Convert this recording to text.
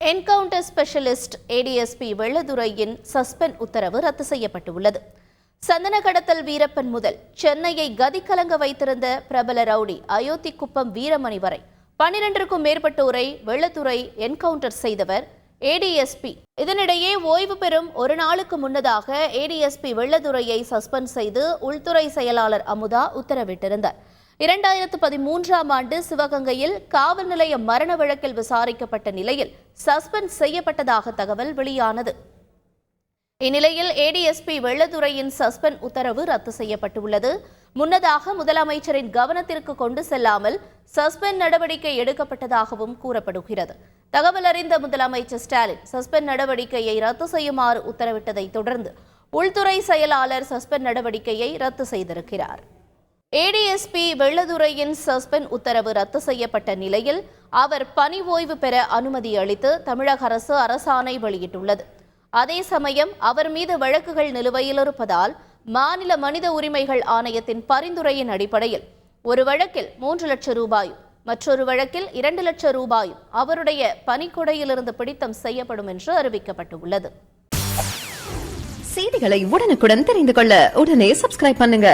Encounter specialist ADSP வெள்ளதுரையின் suspend உத்தரவு ரத்து செய்யப்பட்டுள்ளது. சந்தன கடத்தல் வீரப்பன் முதல் சென்னையை கதிகலங்க வைத்திருந்த பிரபல ரவுடி அயோத்திக்குப்பம் வீரமணி வரை 12க்கும் மேற்பட்டோரை வெள்ளதுரை என்கவுண்டர் செய்தவர் ஏடிஎஸ்பி. இதனிடையே ஓய்வு பெறும் ஒரு நாளுக்கு முன்னதாக ஏடிஎஸ்பி வெள்ளதுரையை சஸ்பெண்ட் செய்து உள்துறை செயலாளர் அமுதா உத்தரவிட்டிருந்தார். 2013ஆம் ஆண்டு சிவகங்கையில் காவல் நிலைய மரண வழக்கில் விசாரிக்கப்பட்ட நிலையில் சஸ்பெண்ட் செய்யப்பட்டதாக தகவல் வெளியானது. இந்நிலையில் ஏடிஎஸ்பி வெள்ளதுரையின் சஸ்பெண்ட் உத்தரவு ரத்து செய்யப்பட்டுள்ளது. முன்னதாக முதலமைச்சரின் கவனத்திற்கு கொண்டு செல்லாமல் சஸ்பெண்ட் நடவடிக்கை எடுக்கப்பட்டதாகவும் கூறப்படுகிறது. தகவல் அறிந்த முதலமைச்சர் ஸ்டாலின் சஸ்பெண்ட் நடவடிக்கையை ரத்து செய்யுமாறு உத்தரவிட்டதை தொடர்ந்து உள்துறை செயலாளர் சஸ்பெண்ட் நடவடிக்கையை ரத்து செய்திருக்கிறார். ஏடிஎஸ்பி வெள்ளதுரையின் சஸ்பெண்ட் உத்தரவு ரத்து செய்யப்பட்ட நிலையில் அவர் பணி ஓய்வு பெற அனுமதி அளித்து தமிழக அரசு அரசாணை வெளியிட்டுள்ளது. அதே சமயம் அவர் மீது வழக்குகள் நிலுவையில் இருப்பதால் மாநில மனித உரிமைகள் ஆணையத்தின் பரிந்துரையின் அடிப்படையில் ஒரு வழக்கில் 3 லட்சம் ரூபாயும் மற்றொரு வழக்கில் 2 லட்சம் ரூபாயும் அவருடைய பணிக்கொடையிலிருந்து பிடித்தம் செய்யப்படும் என்று அறிவிக்கப்பட்டுள்ளது. செய்திகளை உடனுக்குடன் தெரிந்து கொள்ள உடனே சப்ஸ்கிரைப் பண்ணுங்க.